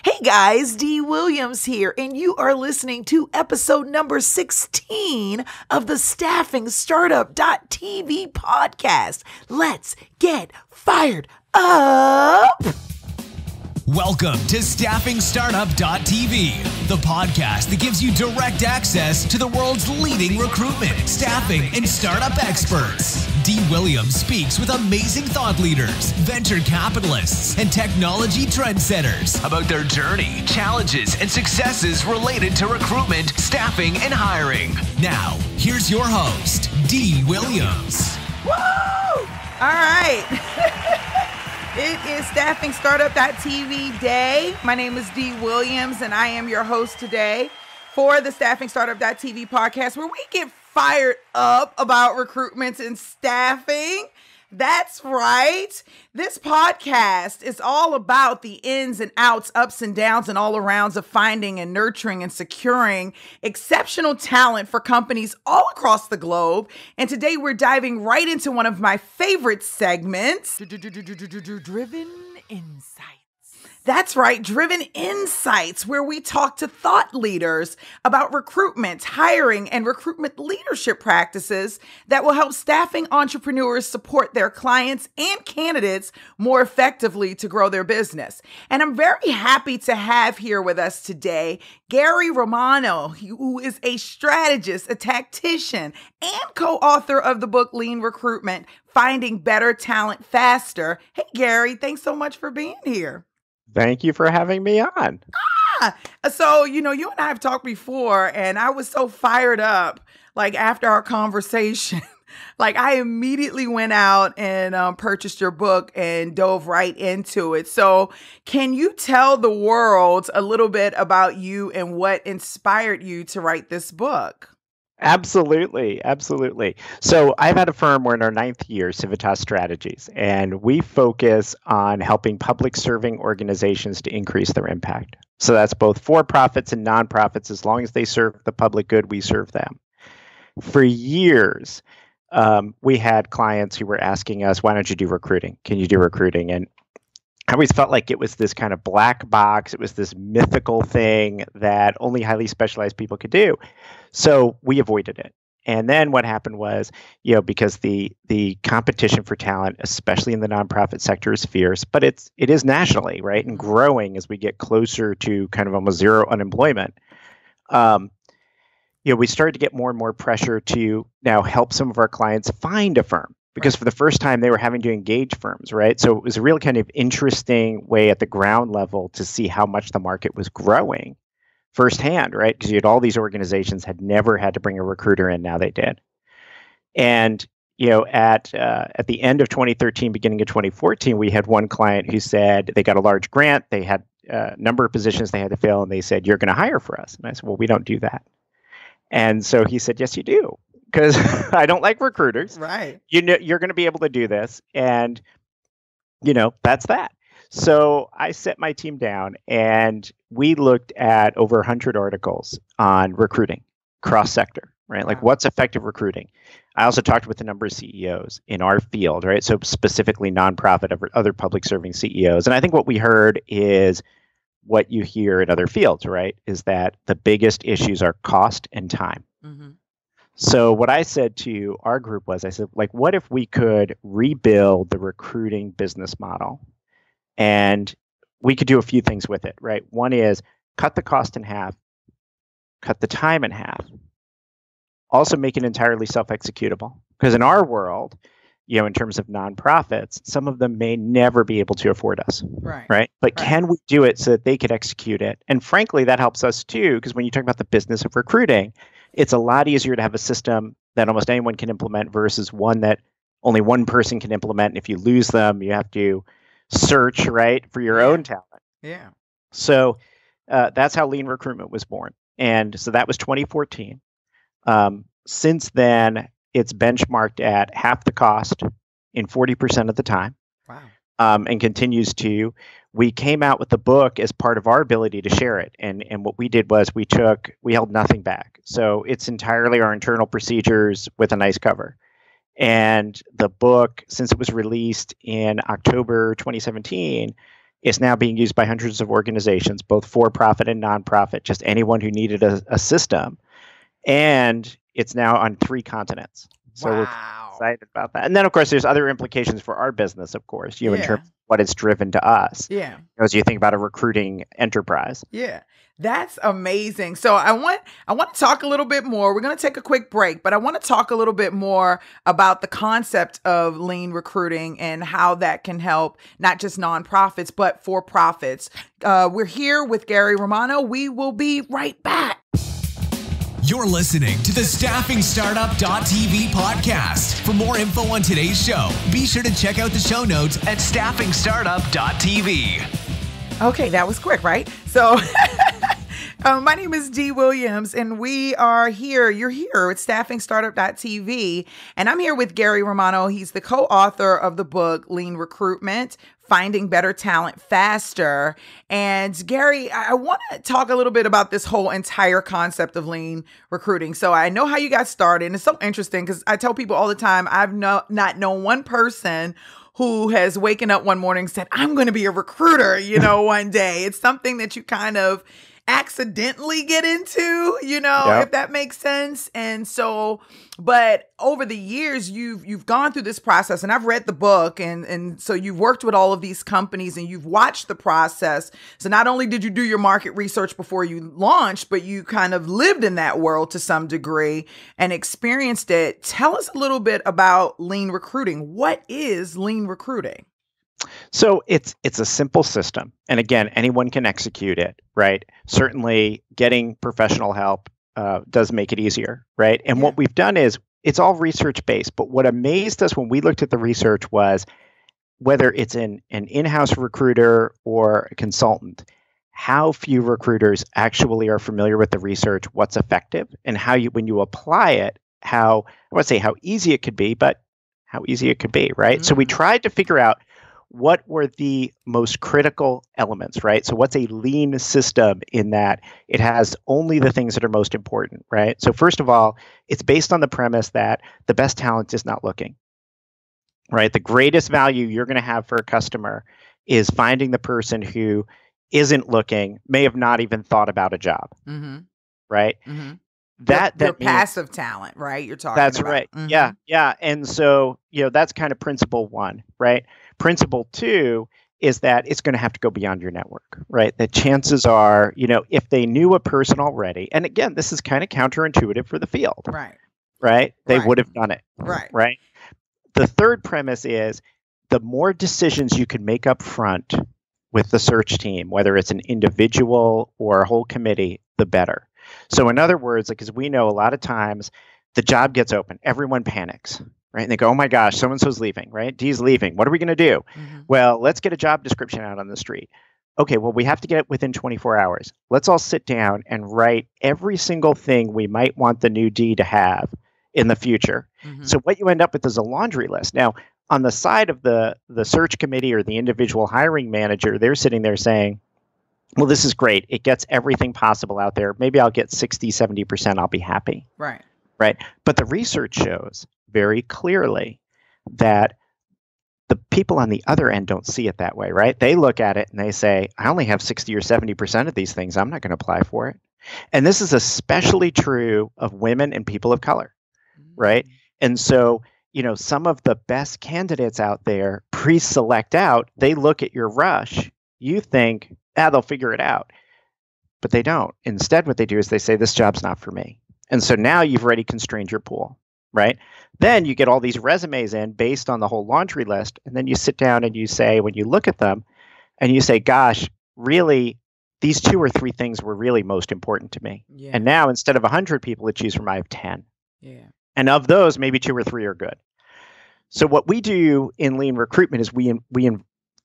Hey guys, Dee Williams here, and you are listening to episode number 16 of the Staffing Startup.tv podcast. Let's get fired up. Welcome to Staffing Startup.tv, the podcast that gives you direct access to the world's leading recruitment, staffing, and startup experts. Dee Williams speaks with amazing thought leaders, venture capitalists, and technology trendsetters about their journey, challenges, and successes related to recruitment, staffing, and hiring. Now, here's your host, Dee Williams. Woo! All right. It is Staffing Startup.tv day. My name is Dee Williams, and I am your host today for the Staffing Startup.tv podcast, where we get fired up about recruitment and staffing. That's right. This podcast is all about the ins and outs, ups and downs, and all arounds of finding and nurturing and securing exceptional talent for companies all across the globe. And today we're diving right into one of my favorite segments, Driven Insights. That's right, Driven Insights, where we talk to thought leaders about recruitment, hiring, and recruitment leadership practices that will help staffing entrepreneurs support their clients and candidates more effectively to grow their business. And I'm very happy to have here with us today Gary Romano, who is a strategist, a tactician, and co-author of the book LEAN Recruitment, Finding Better Talent Faster. Hey, Gary, thanks so much for being here. Thank you for having me on. So, you and I have talked before, and I was so fired up, after our conversation, I immediately went out and purchased your book and dove right into it. So can you tell the world a little bit about you and what inspired you to write this book? Absolutely. So I've had a firm, we're in our 9th year, Civic Strategies, and we focus on helping public serving organizations to increase their impact. So that's both for-profits and nonprofits. As long as they serve the public good, we serve them. For years, we had clients who were asking us, why don't you do recruiting? Can you do recruiting? And I always felt like it was this kind of black box. It was this mythical thing that only highly specialized people could do. So we avoided it. And then what happened was, because the competition for talent, especially in the nonprofit sector, is fierce, but it is nationally, right? And growing as we get closer to kind of almost zero unemployment. We started to get more and more pressure to now help some of our clients find a firm. Because for the first time, they were having to engage firms, right? So it was a real kind of interesting way at the ground level to see how much the market was growing firsthand, right? Because you had all these organizations had never had to bring a recruiter in, now they did. And at the end of 2013, beginning of 2014, we had one client who said they got a large grant, they had a number of positions they had to fill, and they said, "You're going to hire for us." And I said, "Well, we don't do that." And so he said, "Yes, you do. Because I don't like recruiters. Right. You're going to be able to do this." And, that's that. So I set my team down and we looked at over 100 articles on recruiting cross sector, right? Wow. Like what's effective recruiting. I also talked with a number of CEOs in our field, right? So specifically nonprofit, other public serving CEOs. And I think what we heard is what you hear in other fields, right? Is that the biggest issues are cost and time. Mm-hmm. So what I said to our group was, I said, what if we could rebuild the recruiting business model? And we could do a few things with it, right? One is cut the cost in half, cut the time in half, also make it entirely self-executable. Because in our world, in terms of nonprofits, some of them may never be able to afford us, right? But can we do it so that they could execute it? And frankly, that helps us too, because when you talk about the business of recruiting, it's a lot easier to have a system that almost anyone can implement versus one that only one person can implement. And if you lose them, you have to search, right, for your own talent. Yeah. So that's how LEAN Recruitment was born. And so that was 2014. Since then, it's benchmarked at half the cost in 40% of the time. Wow. And continues to. We came out with the book as part of our ability to share it. And what we did was we held nothing back. So it's entirely our internal procedures with a nice cover. And the book, since it was released in October 2017, It's now being used by hundreds of organizations, both for-profit and nonprofit, just anyone who needed a system. And it's now on 3 continents. So we're excited about that. And then, of course, there's other implications for our business, of course, in terms of what it's driven to us. Yeah. As you think about a recruiting enterprise. Yeah. That's amazing. So I want to talk a little bit more. We're going to take a quick break, but I want to talk a little bit more about the concept of lean recruiting and how that can help not just nonprofits, but for profits. We're here with Gary Romano. We will be right back. You're listening to the StaffingStartup.tv podcast. For more info on today's show, be sure to check out the show notes at StaffingStartup.tv. Okay, that was quick, right? So my name is Dee Williams, and we are here. You're here at StaffingStartup.tv, and I'm here with Gary Romano. He's the co-author of the book, LEAN Recruitment, Finding Better Talent Faster. And Gary, I want to talk a little bit about this whole entire concept of lean recruiting. So I know how you got started, and it's so interesting because I tell people all the time, I've not known one person who has waken up one morning and said, I'm going to be a recruiter, one day. It's something that you kind of accidentally get into, if that makes sense. And so, but over the years, you've gone through this process, and I've read the book, and so you've worked with all of these companies and you've watched the process. So not only did you do your market research before you launched, but you kind of lived in that world to some degree and experienced it. Tell us a little bit about lean recruiting. What is lean recruiting? So it's a simple system. And again, anyone can execute it, right? Certainly getting professional help does make it easier, right? And what we've done is it's all research-based. But what amazed us when we looked at the research was whether it's an in-house recruiter or a consultant, how few recruiters actually are familiar with the research, what's effective, and how when you apply it, I want to say how easy it could be, but how easy it could be, right? Mm-hmm. So we tried to figure out what were the most critical elements, right? So what's a lean system in that it has only the things that are most important, right? So first of all, it's based on the premise that the best talent is not looking, right? The greatest value you're going to have for a customer is finding the person who isn't looking, may have not even thought about a job, right? Mm-hmm. That means passive talent, right? You're talking that's about. Right. Mm-hmm. Yeah. And so, that's kind of principle 1, right? Principle 2 is that it's going to have to go beyond your network, right? The chances are, if they knew a person already, and again, this is kind of counterintuitive for the field, right? They would have done it, right? The third premise is the more decisions you can make up front with the search team, whether it's an individual or a whole committee, the better. So in other words, because we know a lot of times the job gets open, everyone panics, right? And they go, oh my gosh, so-and-so's leaving, right? Dee's leaving. What are we going to do? Mm-hmm. Well, let's get a job description out on the street. Okay, well, we have to get it within 24 hours. Let's all sit down and write every single thing we might want the new D to have in the future. Mm-hmm. So what you end up with is a laundry list. Now, on the side of the search committee or the individual hiring manager, they're sitting there saying, well, this is great. It gets everything possible out there. Maybe I'll get 60, 70%. I'll be happy. Right. But the research shows very clearly that the people on the other end don't see it that way, right? They look at it and they say, I only have 60 or 70% of these things. I'm not going to apply for it. And this is especially true of women and people of color, right? And so, some of the best candidates out there pre-select out, they look at your rush. You think, they'll figure it out. But they don't. Instead, what they do is they say, this job's not for me. And so now you've already constrained your pool, right? Then you get all these resumes in based on the whole laundry list. And then you sit down and you say, when you look at them and you say, gosh, really, these 2 or 3 things were really most important to me. Yeah. And now instead of 100 people to choose from, I have 10. Yeah. And of those, maybe 2 or 3 are good. So what we do in lean recruitment is we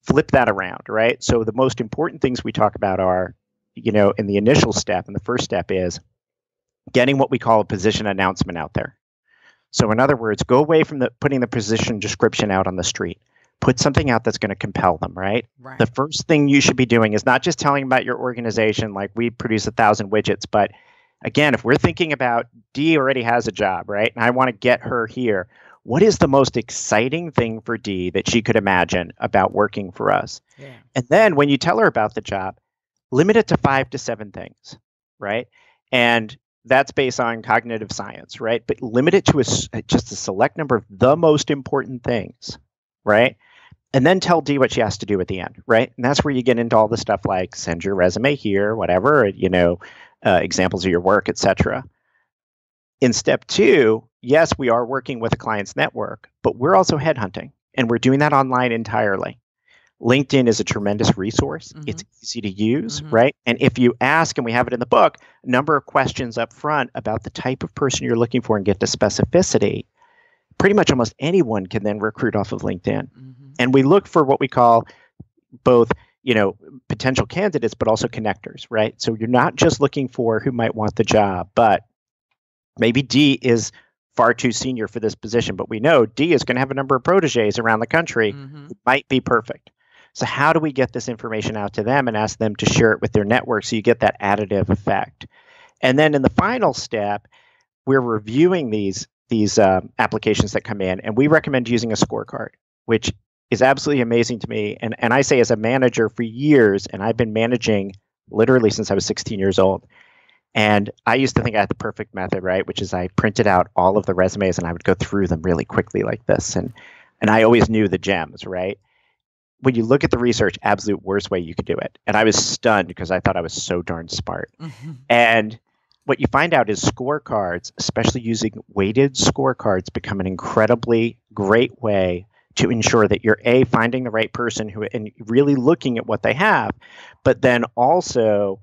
flip that around, right? So the most important things we talk about are, in the initial step, and the first step is getting what we call a position announcement out there. So in other words, go away from putting the position description out on the street. Put something out that's going to compel them, right? The first thing you should be doing is not just telling about your organization, like we produce 1,000 widgets, but again, if we're thinking about Dee already has a job, right? And I want to get her here. what is the most exciting thing for Dee that she could imagine about working for us? Yeah. And then when you tell her about the job, limit it to 5 to 7 things, right? And that's based on cognitive science, right? But limit it to just a select number of the most important things, right? And then tell Dee what she has to do at the end, right? And that's where you get into all the stuff like send your resume here, whatever, examples of your work, etc. In step 2, yes, we are working with a client's network, but we're also headhunting, and we're doing that online entirely. LinkedIn is a tremendous resource. Mm-hmm. It's easy to use, mm-hmm. right? And if you ask, and we have it in the book, a number of questions up front about the type of person you're looking for and get to specificity, pretty much almost anyone can then recruit off of LinkedIn. Mm-hmm. And we look for what we call both, potential candidates, but also connectors, right? So you're not just looking for who might want the job, but maybe Dee is far too senior for this position, but we know Dee is going to have a number of proteges around the country mm-hmm. who might be perfect. So how do we get this information out to them and ask them to share it with their network so you get that additive effect? And then in the final step, we're reviewing these applications that come in, and we recommend using a scorecard, which is absolutely amazing to me. And I say as a manager for years, and I've been managing literally since I was 16 years old. And I used to think I had the perfect method, right? Which is I printed out all of the resumes and I would go through them really quickly like this. And I always knew the gems, right? When you look at the research, absolute worst way you could do it. And I was stunned because I thought I was so darn smart. Mm-hmm. And what you find out is scorecards, especially using weighted scorecards, become an incredibly great way to ensure that you're finding the right person and really looking at what they have, but then also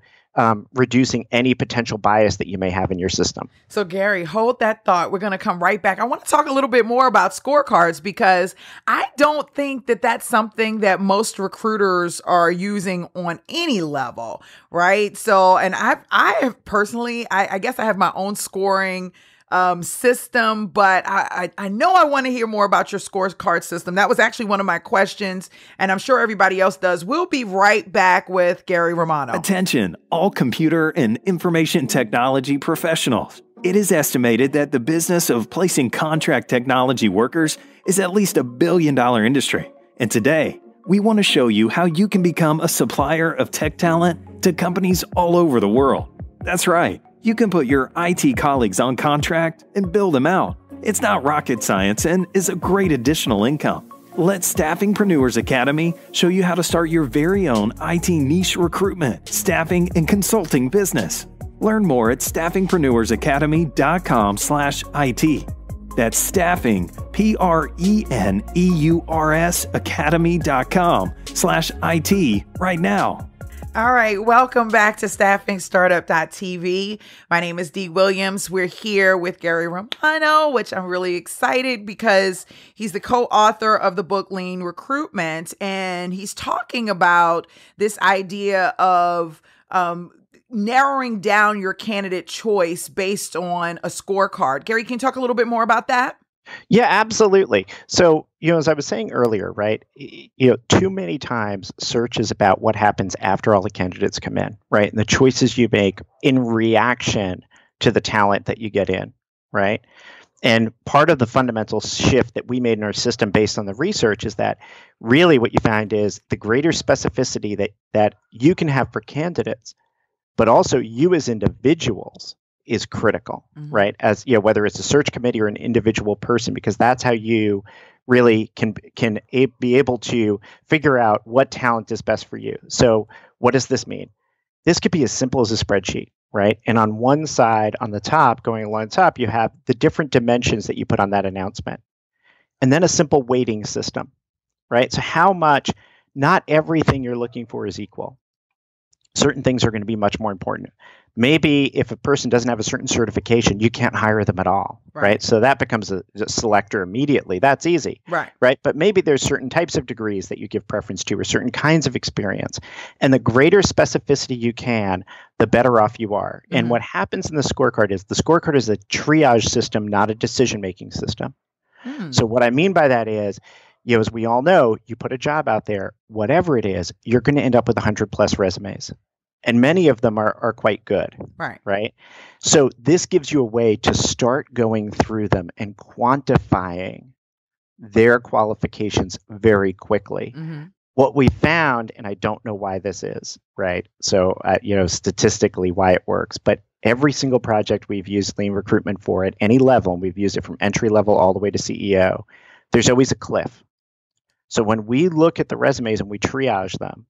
reducing any potential bias that you may have in your system. So Gary, hold that thought. We're going to come right back. I want to talk a little bit more about scorecards because I don't think that that's something that most recruiters are using on any level, right? So, and I have personally, I guess I have my own scoring system, but I know I want to hear more about your scorecard system. That was actually one of my questions, and I'm sure everybody else does. We'll be right back with Gary Romano. Attention, all computer and information technology professionals. It is estimated that the business of placing contract technology workers is at least $1 billion industry. And today, we want to show you how you can become a supplier of tech talent to companies all over the world. That's right. You can put your IT colleagues on contract and bill them out. It's not rocket science and is a great additional income. Let Staffingpreneurs Academy show you how to start your very own IT niche recruitment, staffing, and consulting business. Learn more at staffingpreneursacademy.com/IT. That's staffing, PRENEURS academy.com/IT right now. All right, welcome back to StaffingStartup.tv. My name is Dee Williams. We're here with Gary Romano, which I'm really excited because he's the co-author of the book LEAN Recruitment, and he's talking about this idea of narrowing down your candidate choice based on a scorecard. Gary, can you talk a little bit more about that? Yeah, absolutely. So, as I was saying earlier, right, too many times search is about what happens after all the candidates come in, right? And the choices you make in reaction to the talent that you get in, right? And part of the fundamental shift that we made in our system based on the research is that really what you find is the greater specificity that you can have for candidates, but also you as individuals is critical, mm-hmm. right? As whether it's a search committee or an individual person, because that's how you really can be able to figure out what talent is best for you. So what does this mean? This could be as simple as a spreadsheet, right? And on one side, on the top, going along the top, you have the different dimensions that you put on that announcement. And then a simple weighting system, right? So how much, not everything you're looking for is equal. Certain things are going to be much more important. Maybe if a person doesn't have a certain certification, you can't hire them at all, right? So that becomes a selector immediately. That's easy, right? But maybe there's certain types of degrees that you give preference to or certain kinds of experience. And the greater specificity you can, the better off you are. Mm-hmm. And what happens in the scorecard is a triage system, not a decision-making system. Mm. So what I mean by that is, as we all know, you put a job out there, whatever it is, you're going to end up with 100 plus resumes. And many of them are quite good. Right. Right. So this gives you a way to start going through them and quantifying their qualifications very quickly. Mm-hmm. What we found, and I don't know why this is, right? So, statistically why it works, but every single project we've used LEAN Recruitment for at any level, and we've used it from entry level all the way to CEO, there's always a cliff. So when we look at the resumes and we triage them,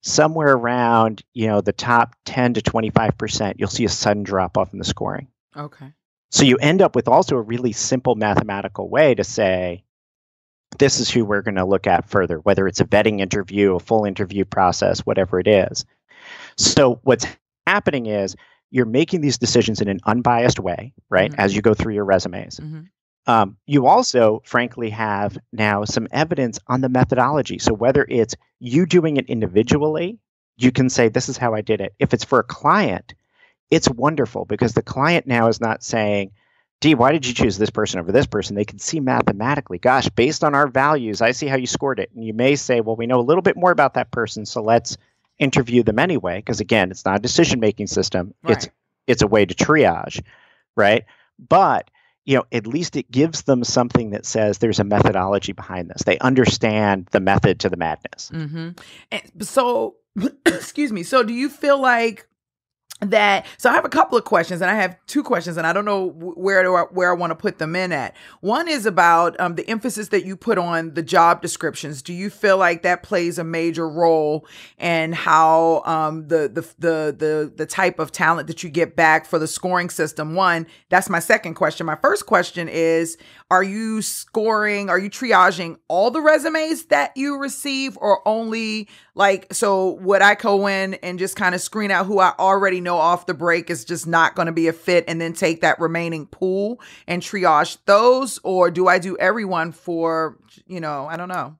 somewhere around, the top 10 to 25%, you'll see a sudden drop off in the scoring. Okay. So you end up with also a really simple mathematical way to say, this is who we're going to look at further, whether it's a vetting interview, a full interview process, whatever it is. So what's happening is you're making these decisions in an unbiased way, right? Mm-hmm. As you go through your resumes. Mm-hmm. You also, frankly, have now some evidence on the methodology. So whether it's you doing it individually, you can say, this is how I did it. If it's for a client, it's wonderful because the client now is not saying, Dee, why did you choose this person over this person? They can see mathematically, gosh, based on our values, I see how you scored it. And you may say, well, we know a little bit more about that person, so let's interview them anyway. Because again, it's not a decision-making system. Right. It's a way to triage, right? But at least it gives them something that says there's a methodology behind this. They understand the method to the madness. Mm-hmm. And so, excuse me. So do you feel like so I have a couple of questions, and I have two questions, and I don't know where I want to put them in at. One is about the emphasis that you put on the job descriptions. Do you feel like that plays a major role in how the type of talent that you get back for the scoring system? One, that's my second question. My first question is, are you triaging all the resumes that you receive, or only so would I go in and just kind of screen out who I already know off the break is just not going to be a fit, and then take that remaining pool and triage those? Or do I do everyone for, I don't know.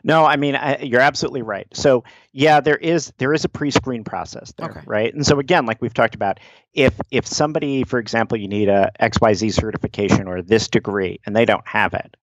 No, I mean, you're absolutely right. So yeah, there is a pre-screen process there, Okay. right? And so again, like we've talked about, if somebody, for example, you need a XYZ certification or this degree and they don't have it,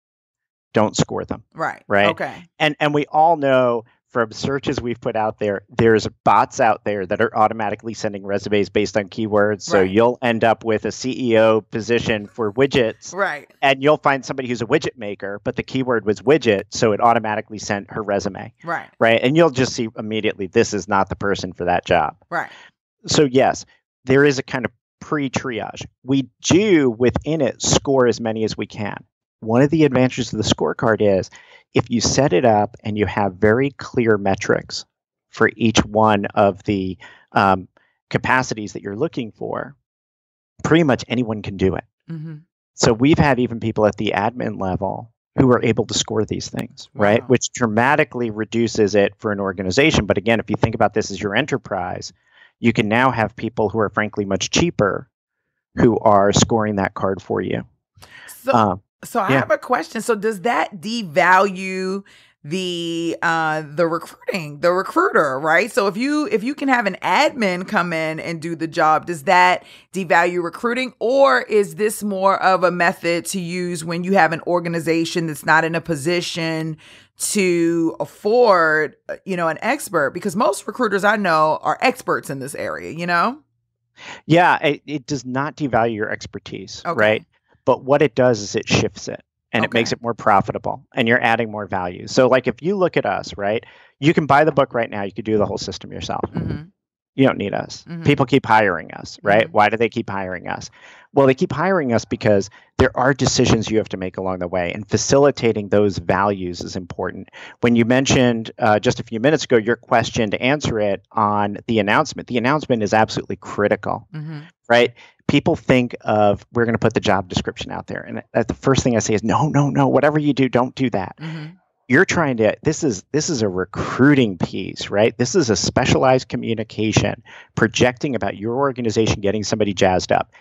don't score them. Right. Right. Okay. And we all know from searches we've put out there, there's bots out there that are automatically sending resumes based on keywords. So Right. you'll end up with a CEO position for widgets. Right. And you'll find somebody who's a widget maker, but the keyword was widget, so it automatically sent her resume. Right. Right. And you'll just see immediately, this is not the person for that job. Right. So yes, there is a kind of pre-triage. We do within it score as many as we can. One of the advantages of the scorecard is if you set it up and you have very clear metrics for each one of the capacities that you're looking for, pretty much anyone can do it. Mm-hmm. So we've had even people at the admin level who are able to score these things, right? Wow. Which dramatically reduces it for an organization. But again, if you think about this as your enterprise, you can now have people who are frankly much cheaper who are scoring that card for you. So I have a question. So does that devalue the recruiter, right? So if you can have an admin come in and do the job, does that devalue recruiting? Or is this more of a method to use when you have an organization that's not in a position to afford, an expert? Because most recruiters I know are experts in this area, Yeah, it does not devalue your expertise, Okay. right? But what it does is it shifts it and it makes it more profitable and you're adding more value. So like if you look at us, right, you can buy the book right now. You could do the whole system yourself. Mm-hmm. You don't need us. Mm-hmm. People keep hiring us, right? Mm-hmm. Why do they keep hiring us? Well, they keep hiring us because there are decisions you have to make along the way, and facilitating those values is important. When you mentioned just a few minutes ago your question to answer it on the announcement is absolutely critical, Mm-hmm. right? People think of, we're going to put the job description out there. And the first thing I say is, no, whatever you do, don't do that. Mm-hmm. You're trying to, this is a recruiting piece, right? This is a specialized communication projecting about your organization, getting somebody jazzed up.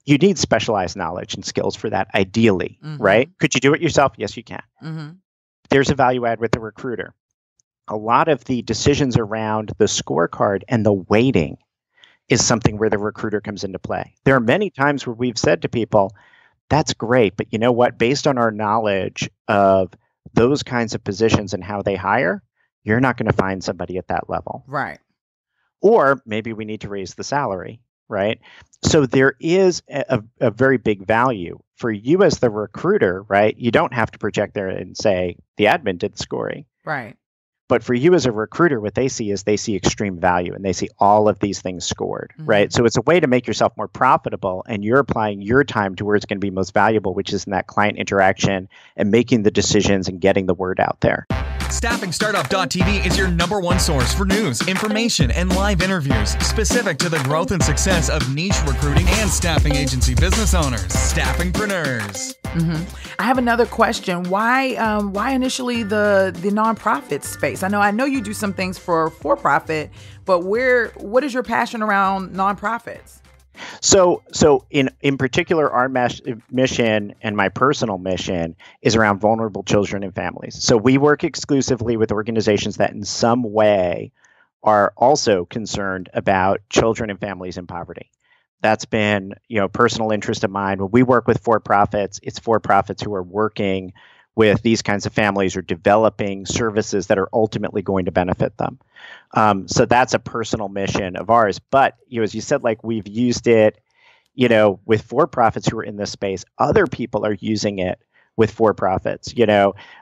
You need specialized knowledge and skills for that, ideally, Mm-hmm. right? Could you do it yourself? Yes, you can. Mm-hmm. There's a value add with the recruiter. A lot of the decisions around the scorecard and the weighting is something where the recruiter comes into play. There are many times where we've said to people, that's great, but you know what? Based on our knowledge of those kinds of positions and how they hire, you're not going to find somebody at that level. Right. Or maybe we need to raise the salary, right? So there is a very big value for you as the recruiter, right? You don't have to project there and say the admin did the scoring. Right. But for you as a recruiter, what they see is they see extreme value and they see all of these things scored, right? So it's a way to make yourself more profitable, and you're applying your time to where it's going to be most valuable, which is in that client interaction and making the decisions and getting the word out there. StaffingStartup.tv is your #1 source for news, information, and live interviews specific to the growth and success of niche recruiting and staffing agency business owners, staffingpreneurs. I have another question. Why initially the nonprofit space? I know you do some things for-profit, but what is your passion around nonprofits? So in particular, our mission and my personal mission is around vulnerable children and families. So we work exclusively with organizations that in some way are also concerned about children and families in poverty. That's been, personal interest of mine. When we work with for-profits, it's for-profits who are working with these kinds of families or developing services that are ultimately going to benefit them. So that's a personal mission of ours. But as you said, like we've used it, with for-profits who are in this space. Other people are using it with for-profits.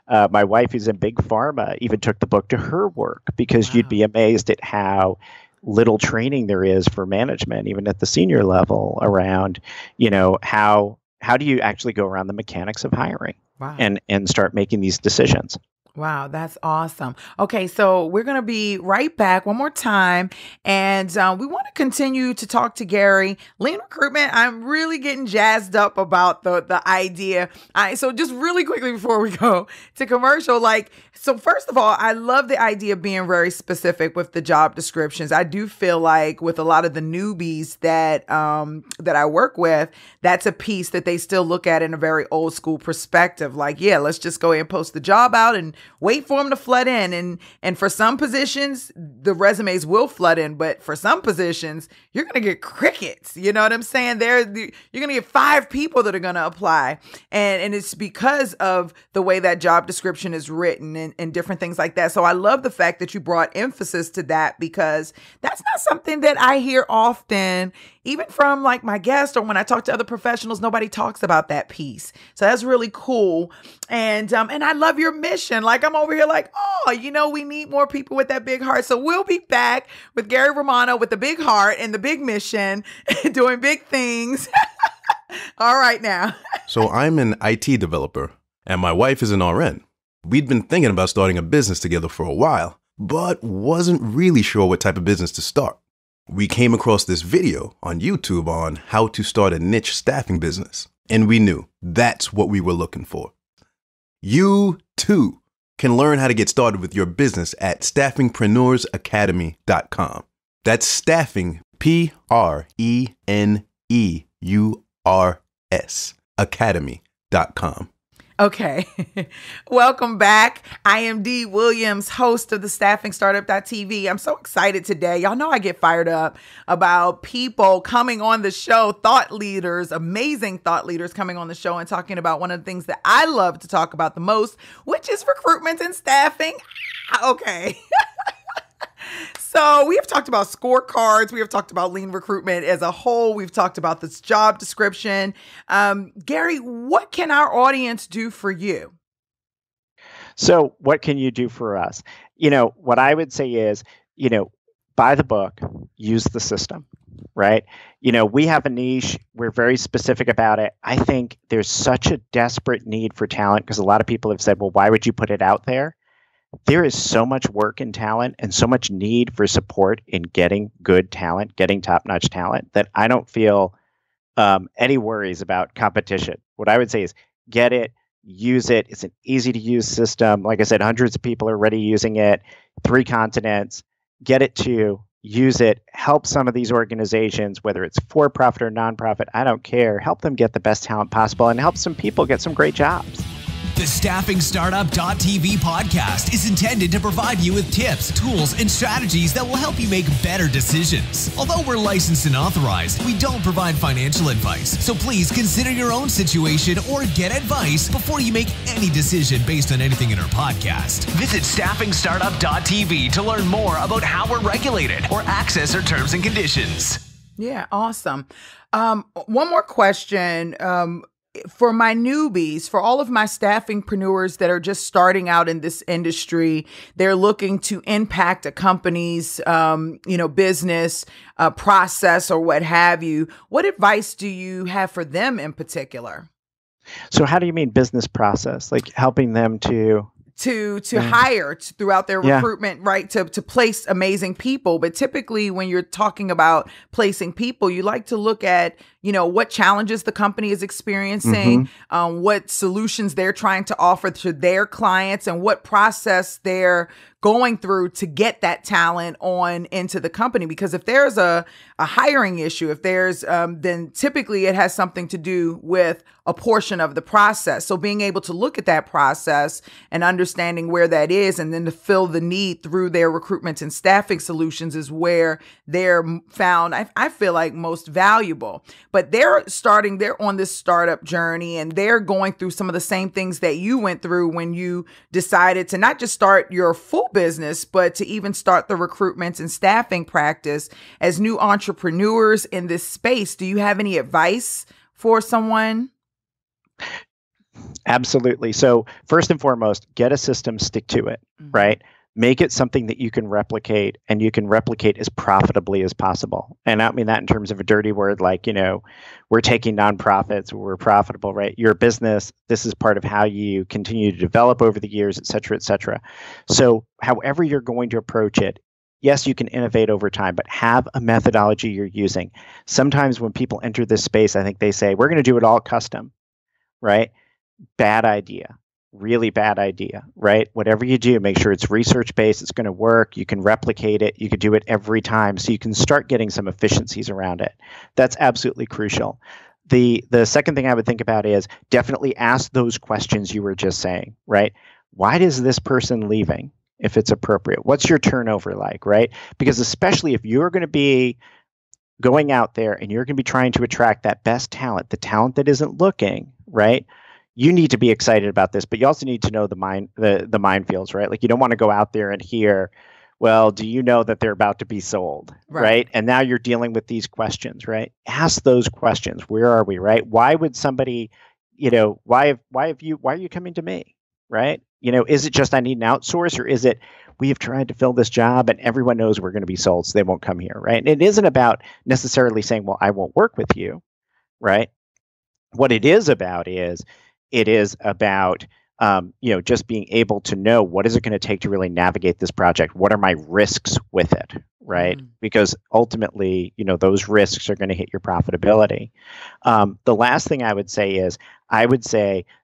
My wife, who's in big pharma, even took the book to her work because you'd be amazed at how little training there is for management, even at the senior level, around, how do you actually go around the mechanics of hiring? Wow. And start making these decisions. Wow, that's awesome. Okay, so we're going to be right back one more time, and we want to continue to talk to Gary. LEAN Recruitment, I'm really getting jazzed up about the idea. So just really quickly before we go to commercial, so first of all, I love the idea of being very specific with the job descriptions. I do feel like with a lot of the newbies that I work with, that's a piece that they still look at in a very old school perspective. Let's just go ahead and post the job out and wait for them to flood in. And for some positions, the resumes will flood in, but for some positions, you're going to get crickets. You know what I'm saying? You're going to get 5 people that are going to apply. And it's because of the way that job description is written and different things like that. So I love the fact that you brought emphasis to that, because that's not something that I hear often, even from my guest or when I talk to other professionals. Nobody talks about that piece. So that's really cool. And I love your mission. I'm over here we need more people with that big heart. So we'll be back with Gary Romano with the big heart and the big mission, doing big things. All right now. So I'm an IT developer and my wife is an RN. We'd been thinking about starting a business together for a while, but wasn't really sure what type of business to start. We came across this video on YouTube on how to start a niche staffing business, and we knew that's what we were looking for. You too can learn how to get started with your business at staffingpreneursacademy.com. That's staffing, PRENEURS, academy.com. Okay. Welcome back. I am Dee Williams, host of the StaffingStartup.tv. I'm so excited today. Y'all know I get fired up about people coming on the show, thought leaders, amazing thought leaders coming on the show and talking about one of the things that I love to talk about the most, which is recruitment and staffing. Okay. So we have talked about scorecards. We have talked about LEAN Recruitment as a whole. We've talked about this job description. Gary, what can our audience do for you? So what can you do for us? What I would say is, buy the book, use the system, right? We have a niche. We're very specific about it. I think there's such a desperate need for talent because a lot of people have said, well, why would you put it out there? There is so much work in talent and so much need for support in getting good talent, getting top-notch talent, that I don't feel any worries about competition. What I would say is get it, use it. It's an easy-to-use system. Like I said, hundreds of people are already using it, 3 continents. Get it to use it. Help some of these organizations, whether it's for-profit or nonprofit, I don't care. Help them get the best talent possible and help some people get some great jobs. The StaffingStartup.tv podcast is intended to provide you with tips, tools, and strategies that will help you make better decisions. Although we're licensed and authorized, we don't provide financial advice. So please consider your own situation or get advice before you make any decision based on anything in our podcast. Visit StaffingStartup.tv to learn more about how we're regulated or access our terms and conditions. Yeah, awesome. One more question. For my newbies, for all of my staffingpreneurs that are just starting out in this industry, they're looking to impact a company's, business, process, or what have you. What advice do you have for them in particular? So how do you mean business process? Like helping them to hire throughout their recruitment, right? To place amazing people. But typically when you're talking about placing people, you like to look at, what challenges the company is experiencing, what solutions they're trying to offer to their clients, and what process they're going through to get that talent on into the company. Because if there's a hiring issue, if there's, then typically it has something to do with a portion of the process. So being able to look at that process and understanding where that is, and then to fill the need through their recruitment and staffing solutions is where they're found, I feel like, most valuable. But they're on this startup journey, and they're going through some of the same things that you went through when you decided to not just start your full business, but to even start the recruitment and staffing practice. As new entrepreneurs in this space, do you have any advice for someone? Absolutely. So first and foremost, get a system, stick to it, right? Make it something that you can replicate, and you can replicate as profitably as possible. And I don't mean that in terms of a dirty word, like, we're taking nonprofits, we're profitable, right? Your business, this is part of how you continue to develop over the years, et cetera, et cetera. So however you're going to approach it, yes, you can innovate over time, but have a methodology you're using. Sometimes when people enter this space, I think they say, we're going to do it all custom, right? Bad idea. Really bad idea, right? Whatever you do, make sure it's research-based, it's going to work, you can replicate it, you can do it every time, so you can start getting some efficiencies around it. That's absolutely crucial. The second thing I would think about is definitely ask those questions you were just saying, right? Why is this person leaving, if it's appropriate? What's your turnover like, right? Because especially if you're going to be going out there and you're going to be trying to attract that best talent, the talent that isn't looking, right? You need to be excited about this, but you also need to know the minefields, right? Like, you don't want to go out there and hear, well, do you know that they're about to be sold, right? And now you're dealing with these questions, right? Ask those questions. Where are we, right? Why would somebody, why are you coming to me, right? Is it just I need an outsource, or is it we have tried to fill this job and everyone knows we're going to be sold, so they won't come here, right? And it isn't about necessarily saying, well, I won't work with you, right? What it is about is, just being able to know, what is it going to take to really navigate this project? What are my risks with it, right? Because ultimately, those risks are going to hit your profitability. The last thing I would say is,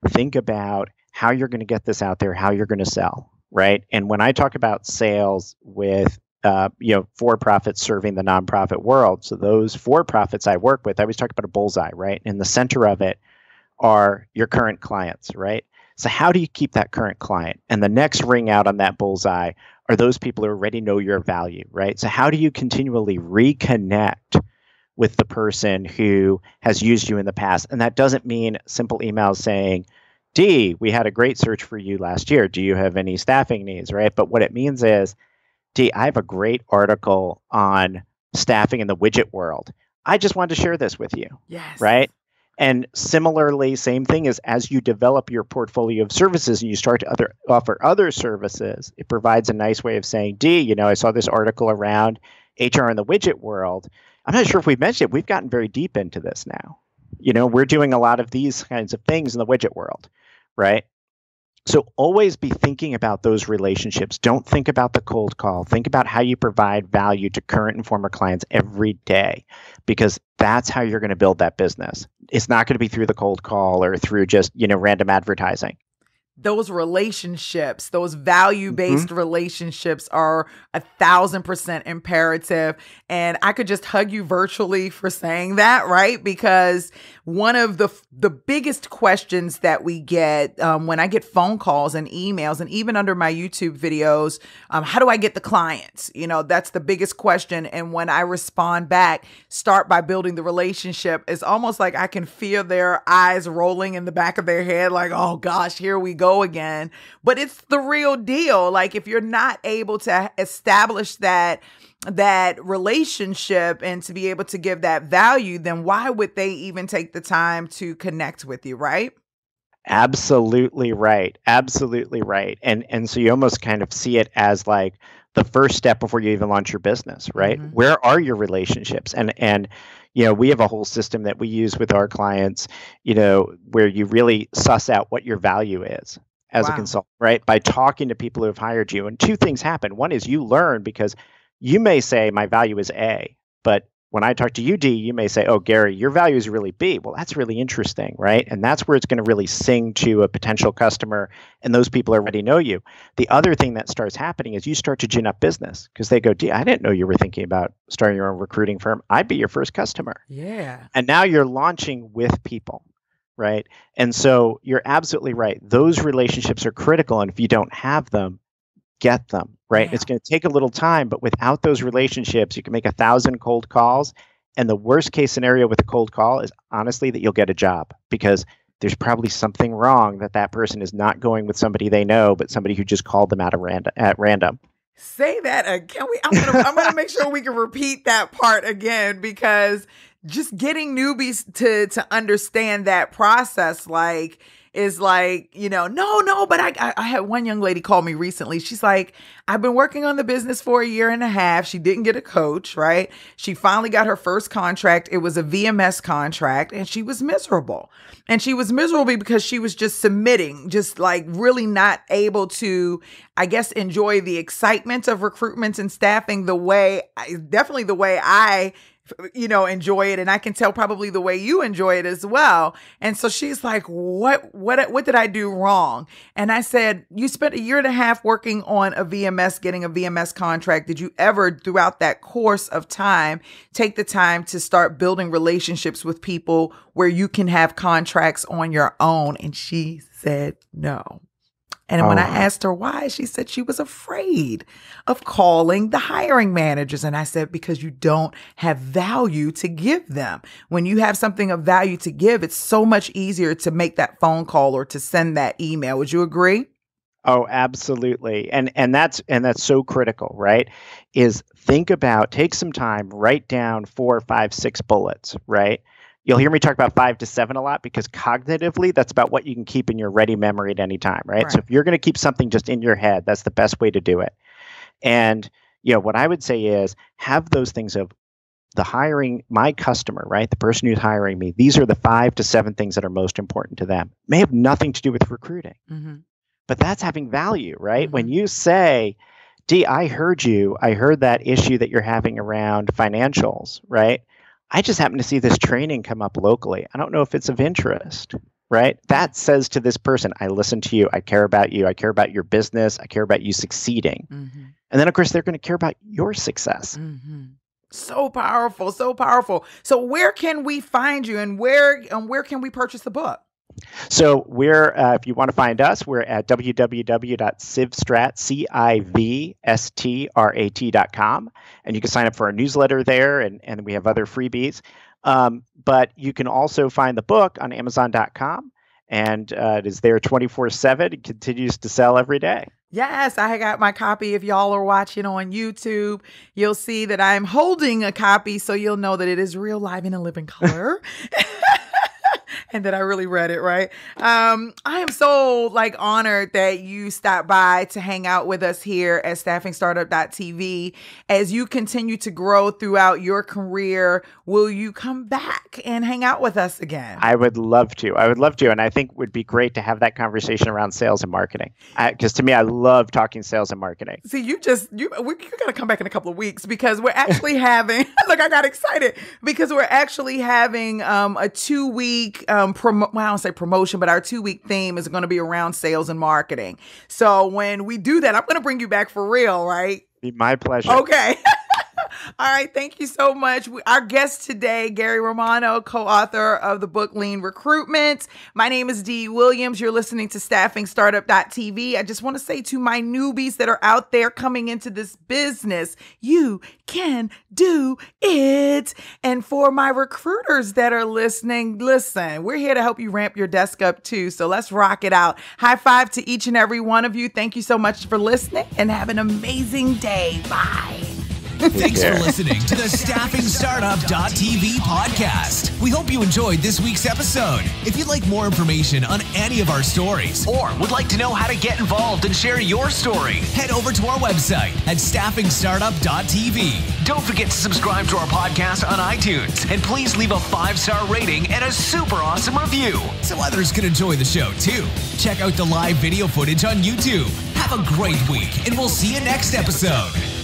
think about how you're going to get this out there, how you're going to sell, right? And when I talk about sales with for-profits serving the nonprofit world, so those for-profits I work with, I always talk about a bullseye, right? In the center of it are your current clients, right? So how do you keep that current client? And the next ring out on that bullseye are those people who already know your value, right? So how do you continually reconnect with the person who has used you in the past? And that doesn't mean simple emails saying, Dee, we had a great search for you last year. Do you have any staffing needs, right? But what it means is, Dee, I have a great article on staffing in the widget world. I just wanted to share this with you, right? And similarly, same thing is, as you develop your portfolio of services and you start to offer other services, it provides a nice way of saying, Dee, I saw this article around HR in the widget world. I'm not sure if we've mentioned it. We've gotten very deep into this now. We're doing a lot of these kinds of things in the widget world, right? So always be thinking about those relationships. Don't think about the cold call. Think about how you provide value to current and former clients every day, because that's how you're going to build that business. It's not going to be through the cold call or through just, random advertising. those relationships, those value-based relationships are 1,000% imperative. And I could just hug you virtually for saying that, right? Because one of the biggest questions that we get when I get phone calls and emails, and even under my YouTube videos, how do I get the clients? You know, that's the biggest question. And when I respond back, start by building the relationship, it's almost like I can feel their eyes rolling in the back of their head, like, oh gosh, here we go again. But it's the real deal. Like, if you're not able to establish that relationship and to be able to give that value, then why would they even take the time to connect with you, right? Absolutely right. Absolutely right. And so you almost kind of see it as like the first step before you even launch your business, right? Mm-hmm. Where are your relationships? And you know, we have a whole system that we use with our clients, you know, where you really suss out what your value is as a consultant, right? By talking to people who have hired you. And two things happen. One is you learn, because you may say my value is A, but when I talk to you, D, you may say, oh, Gary, your value is really B. Well, that's really interesting, right? And that's where it's going to really sing to a potential customer, and those people already know you. The other thing that starts happening is you start to gin up business, because they go, D, I didn't know you were thinking about starting your own recruiting firm. I'd be your first customer. Yeah. And now you're launching with people, right? And so you're absolutely right. Those relationships are critical. And if you don't have them, get them, right? Yeah. It's going to take a little time, but without those relationships, you can make 1,000 cold calls. And the worst case scenario with a cold call is honestly that you'll get a job, because there's probably something wrong that person is not going with somebody they know, but somebody who just called them at random. Say that again. I'm gonna make sure we can repeat that part again, because just getting newbies to understand that process, like, is like, you know, no, but I had one young lady call me recently. She's like, I've been working on the business for 1.5 years. She didn't get a coach, right? She finally got her first contract. It was a VMS contract, and she was miserable. And she was miserable because she was just submitting, just like really not able to, I guess, enjoy the excitement of recruitment and staffing definitely the way I enjoy it. And I can tell probably the way you enjoy it as well. And so she's like, what did I do wrong? And I said, you spent 1.5 years working on a VMS, getting a VMS contract. Did you ever, throughout that course of time, take the time to start building relationships with people where you can have contracts on your own? And she said, no. And when I asked her why, she said she was afraid of calling the hiring managers. And I said, because you don't have value to give them. When you have something of value to give, it's so much easier to make that phone call or to send that email. Would you agree? Oh, absolutely. And that's so critical, right? Is take some time, write down 4, 5, 6 bullets, right? You'll hear me talk about 5 to 7 a lot, because cognitively, that's about what you can keep in your ready memory at any time, right? So if you're going to keep something just in your head, that's the best way to do it. And, what I would say is have those things of my customer, right? The person who's hiring me, these are the 5 to 7 things that are most important to them. May have nothing to do with recruiting, but that's having value, right? When you say, D, I heard that issue that you're having around financials, right? I just happen to see this training come up locally. I don't know if it's of interest, right? That says to this person, I listen to you. I care about you. I care about your business. I care about you succeeding. And then, of course, they're going to care about your success. So powerful. So powerful. So where can we find you, and where can we purchase the book? So we're, if you want to find us, we're at www.civstrat.com, and you can sign up for our newsletter there, and we have other freebies. But you can also find the book on Amazon.com, and it is there 24/7. It continues to sell every day. Yes, I got my copy. If y'all are watching on YouTube, you'll see that I'm holding a copy, so you'll know that it is real, live, and in living color. And that I really read it, right? I am so honored that you stopped by to hang out with us here at staffingstartup.tv. As you continue to grow throughout your career, will you come back and hang out with us again? I would love to. And I think it would be great to have that conversation around sales and marketing. Because to me, I love talking sales and marketing. See, you got to come back in a couple of weeks, because we're actually having, look, I got excited because we're actually having a 2-week I don't say promotion, but our 2-week theme is going to be around sales and marketing. So when we do that, I'm going to bring you back for real, right? Be my pleasure. Okay. All right. Thank you so much. Our guest today, Gary Romano, co-author of the book LEAN Recruitment. My name is Dee Williams. You're listening to StaffingStartup.tv. I just want to say to my newbies that are out there coming into this business, you can do it. And for my recruiters that are listening, listen, we're here to help you ramp your desk up too. So let's rock it out. High five to each and every one of you. Thank you so much for listening and have an amazing day. Bye. Thanks for listening to the StaffingStartup.tv podcast. We hope you enjoyed this week's episode. If you'd like more information on any of our stories or would like to know how to get involved and share your story, head over to our website at StaffingStartup.tv. Don't forget to subscribe to our podcast on iTunes and please leave a 5-star rating and a super awesome review so others can enjoy the show too. Check out the live video footage on YouTube. Have a great week and we'll see you next episode.